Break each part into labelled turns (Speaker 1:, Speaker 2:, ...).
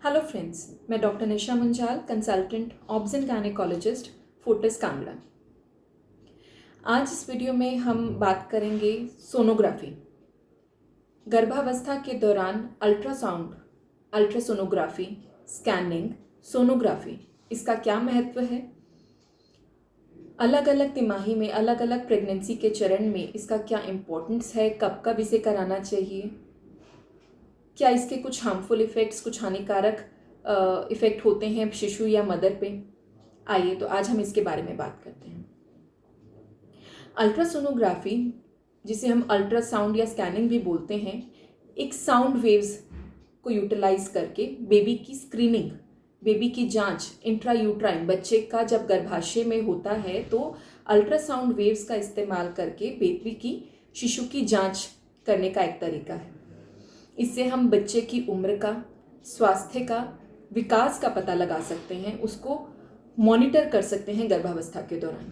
Speaker 1: Hello friends, मैं doctor Nisha Manjal, consultant obs and gynaecologist, Fortis Kangra. आज इस वीडियो में हम बात करेंगे सोनोग्राफी। गर्भावस्था के दौरान अल्ट्रासाउंड, अल्ट्रासोनोग्राफी, स्कैनिंग, सोनोग्राफी, इसका क्या महत्व है। अलग अलग तिमाही में, अलग अलग प्रेगनेंसी के चरण में इसका क्या इम्पोर्टेंस है, कब कब इसे कराना चाहिए, क्या इसके कुछ हार्मफुल इफ़ेक्ट्स, कुछ हानिकारक इफ़ेक्ट होते हैं शिशु या मदर पे। आइए तो आज हम इसके बारे में बात करते हैं। अल्ट्रासोनोग्राफी, जिसे हम अल्ट्रासाउंड या स्कैनिंग भी बोलते हैं, एक साउंड वेव्स को यूटिलाइज करके बेबी की स्क्रीनिंग, बेबी की जांच, इंट्रायूट्राइन, बच्चे का जब गर्भाशय में होता है तो अल्ट्रासाउंड वेव्स का इस्तेमाल करके बेबी की, शिशु की जांच करने का एक तरीका है। इससे हम बच्चे की उम्र का, स्वास्थ्य का, विकास का पता लगा सकते हैं, उसको मॉनिटर कर सकते हैं गर्भावस्था के दौरान।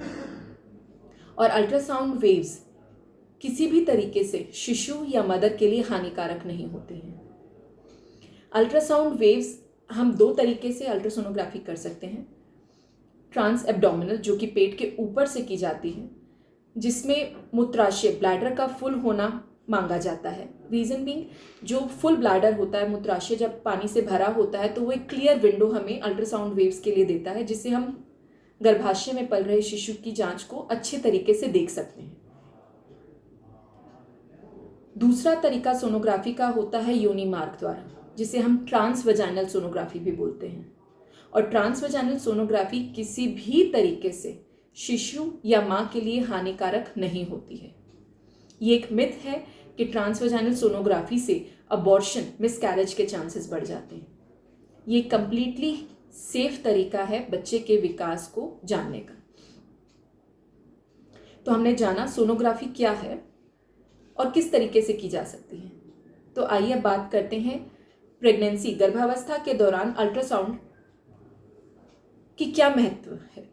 Speaker 1: और अल्ट्रासाउंड वेव्स किसी भी तरीके से शिशु या मदर के लिए हानिकारक नहीं होते हैं। अल्ट्रासाउंड वेव्स हम दो तरीके से अल्ट्रासोनोग्राफी कर सकते हैं। ट्रांस एब्डोमिनल, जो कि पेट के ऊपर से की जाती है, जिसमें मूत्राशय, ब्लैडर का फुल होना मांगा जाता है। रीज़न बीइंग, जो फुल ब्लैडर होता है, मूत्राशय जब पानी से भरा होता है तो वो एक क्लियर विंडो हमें अल्ट्रासाउंड वेव्स के लिए देता है, जिससे हम गर्भाशय में पल रहे शिशु की जांच को अच्छे तरीके से देख सकते हैं। दूसरा तरीका सोनोग्राफी का होता है योनि मार्ग द्वारा, जिसे हम ट्रांसवजाइनल सोनोग्राफी भी बोलते हैं। और ट्रांसवजाइनल सोनोग्राफी किसी भी तरीके से शिशु या माँ के लिए हानिकारक नहीं होती है। ये एक मिथ है कि ट्रांसवजाइनल सोनोग्राफी से अबॉर्शन, मिसकैरेज के चांसेस बढ़ जाते हैं। ये कंप्लीटली सेफ तरीका है बच्चे के विकास को जानने का। तो हमने जाना सोनोग्राफी क्या है और किस तरीके से की जा सकती है। तो आइए बात करते हैं प्रेगनेंसी, गर्भावस्था के दौरान अल्ट्रासाउंड की क्या महत्व है।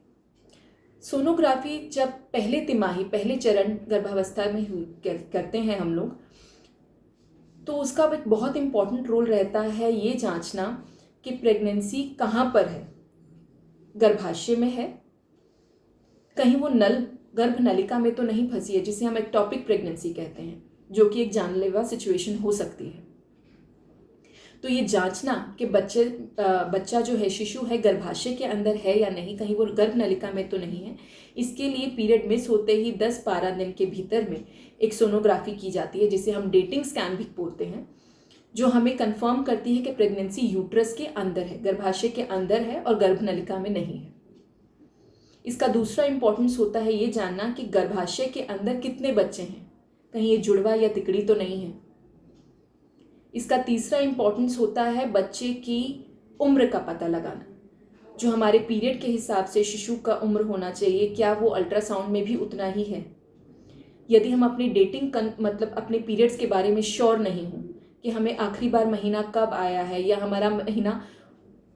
Speaker 1: सोनोग्राफी जब पहले तिमाही, पहले चरण गर्भावस्था में करते हैं हम लोग, तो उसका एक बहुत इम्पॉर्टेंट रोल रहता है ये जांचना कि प्रेगनेंसी कहाँ पर है। गर्भाशय में है, कहीं वो गर्भ नलिका में तो नहीं फंसी है, जिसे हम एक्टोपिक प्रेगनेंसी कहते हैं, जो कि एक जानलेवा सिचुएशन हो सकती है। तो ये जांचना कि बच्चा जो है, शिशु है, गर्भाशय के अंदर है या नहीं, कहीं वो गर्भ नलिका में तो नहीं है, इसके लिए पीरियड मिस होते ही 10-12 दिन के भीतर में एक सोनोग्राफी की जाती है, जिसे हम डेटिंग स्कैन भी बोलते हैं, जो हमें कंफर्म करती है कि प्रेगनेंसी यूट्रस के अंदर है, गर्भाशय के अंदर है और गर्भ नलिका में नहीं है। इसका दूसरा इंपॉर्टेंस होता है ये जानना कि गर्भाशय के अंदर कितने बच्चे हैं, कहीं ये जुड़वा या तिकड़ी तो नहीं है। इसका तीसरा इंपॉर्टेंस होता है बच्चे की उम्र का पता लगाना, जो हमारे पीरियड के हिसाब से शिशु का उम्र होना चाहिए, क्या वो अल्ट्रासाउंड में भी उतना ही है। यदि हम अपनी डेटिंग मतलब अपने पीरियड्स के बारे में श्योर नहीं हो कि हमें आखिरी बार महीना कब आया है या हमारा महीना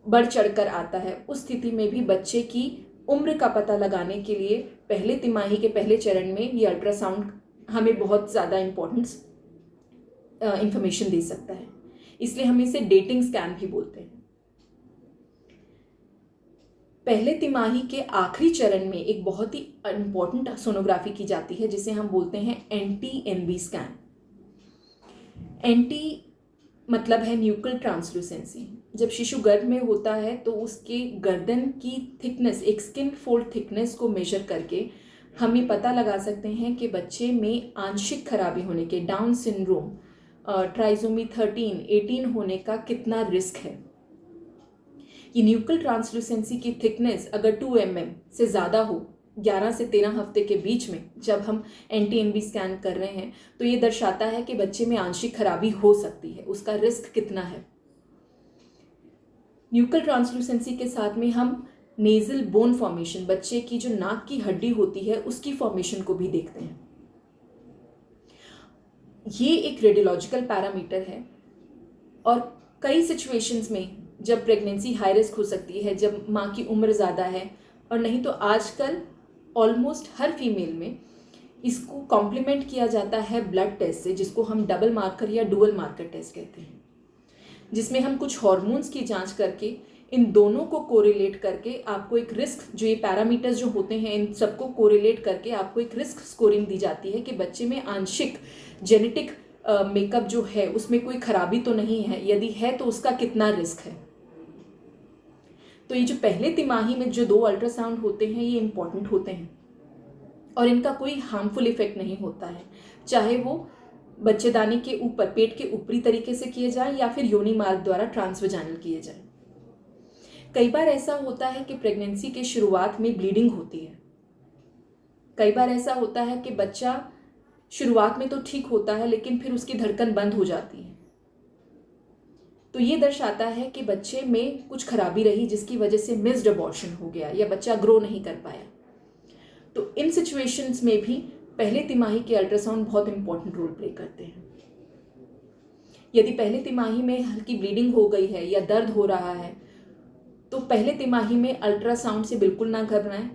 Speaker 1: बढ़ चढ़कर आता है, उस स्थिति में भी बच्चे की उम्र का पता लगाने के लिए पहले तिमाही के पहले चरण में ये अल्ट्रासाउंड हमें बहुत ज़्यादा इम्पोर्टेंस इंफॉर्मेशन दे सकता है। इसलिए हम इसे डेटिंग स्कैन भी बोलते हैं। पहले तिमाही के आखिरी चरण में एक बहुत ही इंपॉर्टेंट सोनोग्राफी की जाती है, जिसे हम बोलते हैं NT-NB स्कैन। NT मतलब है न्यूक्लियर ट्रांसलूसेंसी। जब शिशु गर्भ में होता है तो उसके गर्दन की थिकनेस, एक स्किन फोल्ड थिकनेस को मेजर करके हम ये पता लगा सकते हैं कि बच्चे में आंशिक खराबी होने के, डाउन सिंड्रोम, ट्राइसोमी 13-18 होने का कितना रिस्क है। ये न्यूक्लियर ट्रांसलूसेंसी की थिकनेस अगर 2 mm से ज़्यादा हो, 11 से 13 हफ्ते के बीच में जब हम NT-NB स्कैन कर रहे हैं, तो ये दर्शाता है कि बच्चे में आंशिक खराबी हो सकती है, उसका रिस्क कितना है। न्यूक्लियर ट्रांसलूसेंसी के साथ में हम नेजल बोन फॉर्मेशन, बच्चे की जो नाक की हड्डी होती है उसकी फॉर्मेशन को भी देखते हैं। ये एक रेडियोलॉजिकल पैरामीटर है और कई सिचुएशंस में जब प्रेगनेंसी हाई रिस्क हो सकती है, जब माँ की उम्र ज़्यादा है, और नहीं तो आजकल ऑलमोस्ट हर फीमेल में इसको कॉम्प्लीमेंट किया जाता है ब्लड टेस्ट से, जिसको हम डबल मार्कर या डुअल मार्कर टेस्ट कहते हैं। जिसमें हम कुछ हॉर्मोन्स की जांच करके इन दोनों को कोरिलेट करके आपको एक रिस्क, जो ये पैरामीटर्स जो होते हैं इन सबको कोरिलेट करके आपको एक रिस्क स्कोरिंग दी जाती है कि बच्चे में आंशिक जेनेटिक मेकअप जो है उसमें कोई खराबी तो नहीं है, यदि है तो उसका कितना रिस्क है। तो ये जो पहले तिमाही में जो 2 अल्ट्रासाउंड होते हैं ये इंपॉर्टेंट होते हैं और इनका कोई हार्मफुल इफेक्ट नहीं होता है, चाहे वो बच्चेदानी के ऊपर पेट के ऊपरी तरीके से किए जाए या फिर योनि मार्ग द्वारा ट्रांसवजाइनल किए जाए। कई बार ऐसा होता है कि प्रेगनेंसी के शुरुआत में ब्लीडिंग होती है। कई बार ऐसा होता है कि बच्चा शुरुआत में तो ठीक होता है लेकिन फिर उसकी धड़कन बंद हो जाती है। तो ये दर्शाता है कि बच्चे में कुछ खराबी रही जिसकी वजह से मिस्ड अबॉर्शन हो गया या बच्चा ग्रो नहीं कर पाया। तो इन सिचुएशंस में भी पहले तिमाही के अल्ट्रासाउंड बहुत इंपॉर्टेंट रोल प्ले करते हैं। यदि पहले तिमाही में हल्की ब्लीडिंग हो गई है या दर्द हो रहा है तो पहले तिमाही में अल्ट्रासाउंड से बिल्कुल ना घबराएं।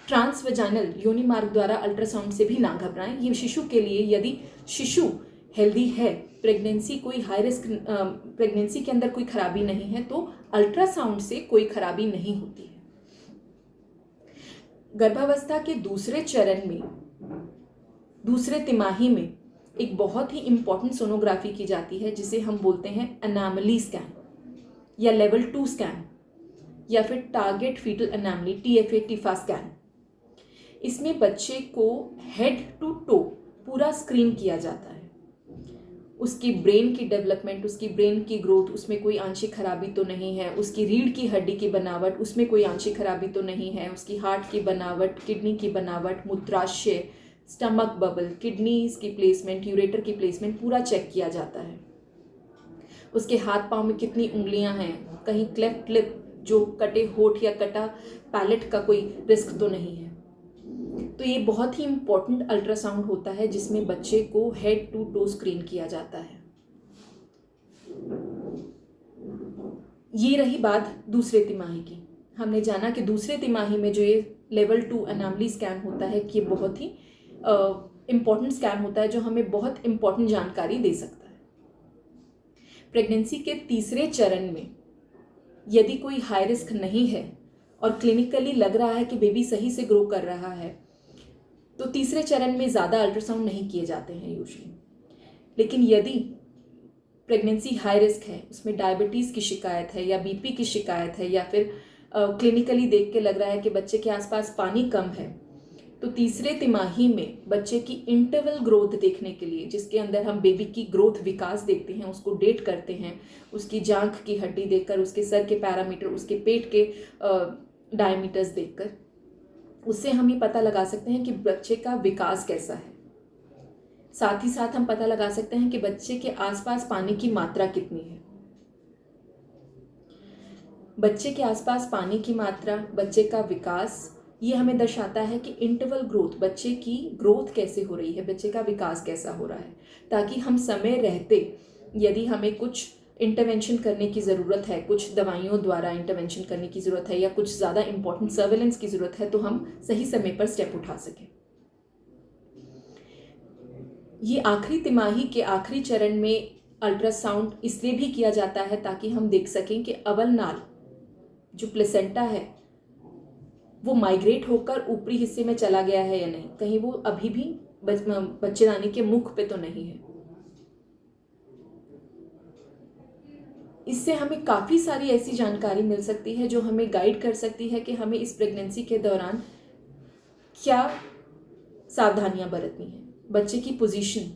Speaker 1: ट्रांसवजाइनल योनि मार्ग द्वारा अल्ट्रासाउंड से भी ना घबराएं। ये शिशु के लिए, यदि शिशु हेल्दी है, प्रेगनेंसी कोई हाई रिस्क, प्रेगनेंसी के अंदर कोई खराबी नहीं है तो अल्ट्रासाउंड से कोई खराबी नहीं होती है। गर्भावस्था के दूसरे चरण में, दूसरे तिमाही में एक बहुत ही इंपॉर्टेंट सोनोग्राफी की जाती है जिसे हम बोलते हैं एनामली स्कैन या लेवल 2 स्कैन या फिर target fetal anomaly TFA TIFFA scan. इसमें बच्चे को हेड टू टो पूरा स्क्रीन किया जाता है। उसकी ब्रेन की डेवलपमेंट, उसकी ब्रेन की ग्रोथ, उसमें कोई आंशिक खराबी तो नहीं है, उसकी रीढ़ की हड्डी की बनावट, उसमें कोई आंशिक खराबी तो नहीं है, उसकी हार्ट की बनावट, किडनी की बनावट, मूत्राशय, स्टमक बबल, किडनीज की प्लेसमेंट, यूरेटर की प्लेसमेंट पूरा चेक किया जाता है। उसके हाथ पांव में कितनी उंगलियां हैं, कहीं क्लेफ्ट लिप, जो कटे होठ या कटा पैलेट का कोई रिस्क तो नहीं है। तो ये बहुत ही इंपॉर्टेंट अल्ट्रासाउंड होता है जिसमें बच्चे को हेड टू टो स्क्रीन किया जाता है। ये रही बात दूसरे तिमाही की। हमने जाना कि दूसरे तिमाही में जो ये लेवल 2 एनामली स्कैन होता है कि ये बहुत ही इम्पॉर्टेंट स्कैन होता है जो हमें बहुत इम्पॉर्टेंट जानकारी दे सकता है। प्रेगनेंसी के तीसरे चरण में यदि कोई हाई रिस्क नहीं है और क्लिनिकली लग रहा है कि बेबी सही से ग्रो कर रहा है तो तीसरे चरण में ज़्यादा अल्ट्रासाउंड नहीं किए जाते हैं यूजुअली। लेकिन यदि प्रेगनेंसी हाई रिस्क है, उसमें डायबिटीज़ की शिकायत है या बीपी की शिकायत है या फिर क्लिनिकली देख के लग रहा है कि बच्चे के आसपास पानी कम है, तो तीसरे तिमाही में बच्चे की इंटरवल ग्रोथ देखने के लिए, जिसके अंदर हम बेबी की ग्रोथ विकास देखते हैं, उसको डेट करते हैं, उसकी जांघ की हड्डी देखकर, उसके सर के पैरामीटर, उसके पेट के डायमीटर्स देखकर, उससे हम ये पता लगा सकते हैं कि बच्चे का विकास कैसा है। साथ ही साथ हम पता लगा सकते हैं कि बच्चे के आसपास पानी की मात्रा कितनी है। बच्चे के आसपास पानी की मात्रा, बच्चे का विकास, ये हमें दर्शाता है कि इंटरवल ग्रोथ, बच्चे की ग्रोथ कैसे हो रही है, बच्चे का विकास कैसा हो रहा है, ताकि हम समय रहते यदि हमें कुछ इंटरवेंशन करने की ज़रूरत है, कुछ दवाइयों द्वारा इंटरवेंशन करने की ज़रूरत है या कुछ ज़्यादा इंपॉर्टेंट सर्वेलेंस की ज़रूरत है तो हम सही समय पर स्टेप उठा सकें। ये आखिरी तिमाही के आखिरी चरण में अल्ट्रासाउंड इसलिए भी किया जाता है ताकि हम देख सकें कि अवल नाल जो प्लेसेंटा है वो माइग्रेट होकर ऊपरी हिस्से में चला गया है या नहीं, कहीं वो अभी भी बच्चेदानी के मुख पे तो नहीं है। इससे हमें काफ़ी सारी ऐसी जानकारी मिल सकती है जो हमें गाइड कर सकती है कि हमें इस प्रेगनेंसी के दौरान क्या सावधानियां बरतनी है। बच्चे की पोजीशन,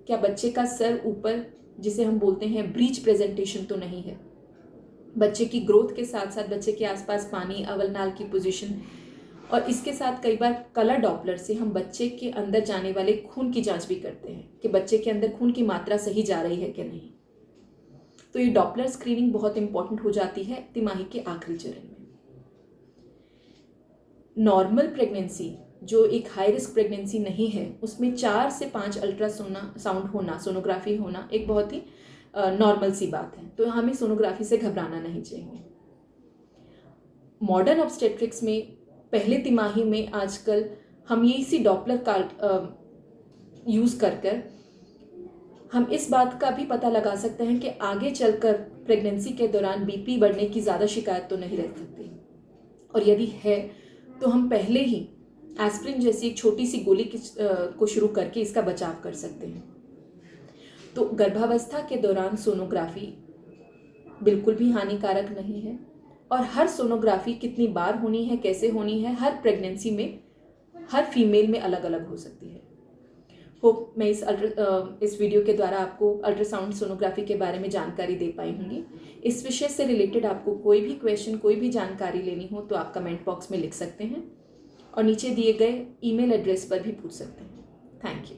Speaker 1: क्या बच्चे का सर ऊपर, जिसे हम बोलते हैं ब्रीच प्रेजेंटेशन, तो नहीं है। बच्चे की ग्रोथ के साथ साथ बच्चे के आसपास पानी, अवल नाल की पोजीशन, और इसके साथ कई बार कलर डॉपलर से हम बच्चे के अंदर जाने वाले खून की जांच भी करते हैं कि बच्चे के अंदर खून की मात्रा सही जा रही है कि नहीं। तो ये डॉपलर स्क्रीनिंग बहुत इंपॉर्टेंट हो जाती है तिमाही के आखिरी चरण में। नॉर्मल प्रेगनेंसी, जो एक हाई रिस्क प्रेगनेंसी नहीं है, उसमें 4 से 5 अल्ट्रासाउंड होना, सोनोग्राफी होना एक बहुत ही नॉर्मल सी बात है। तो हमें सोनोग्राफी से घबराना नहीं चाहिए। मॉडर्न ऑब्स्टेट्रिक्स में पहले तिमाही में आजकल हम ये इसी डॉपलर का यूज़ कर हम इस बात का भी पता लगा सकते हैं कि आगे चलकर प्रेगनेंसी के दौरान बीपी बढ़ने की ज़्यादा शिकायत तो नहीं रह सकती, और यदि है तो हम पहले ही एस्प्रिन जैसी एक छोटी सी गोली को शुरू करके इसका बचाव कर सकते हैं। तो गर्भावस्था के दौरान सोनोग्राफी बिल्कुल भी हानिकारक नहीं है, और हर सोनोग्राफी कितनी बार होनी है, कैसे होनी है, हर प्रेगनेंसी में हर फीमेल में अलग अलग हो सकती है। होप मैं इस वीडियो के द्वारा आपको अल्ट्रासाउंड सोनोग्राफी के बारे में जानकारी दे पाई होंगी। इस विषय से रिलेटेड आपको कोई भी क्वेश्चन, कोई भी जानकारी लेनी हो तो आप कमेंट बॉक्स में लिख सकते हैं, और नीचे दिए गए ईमेल एड्रेस पर भी पूछ सकते हैं। Thank you.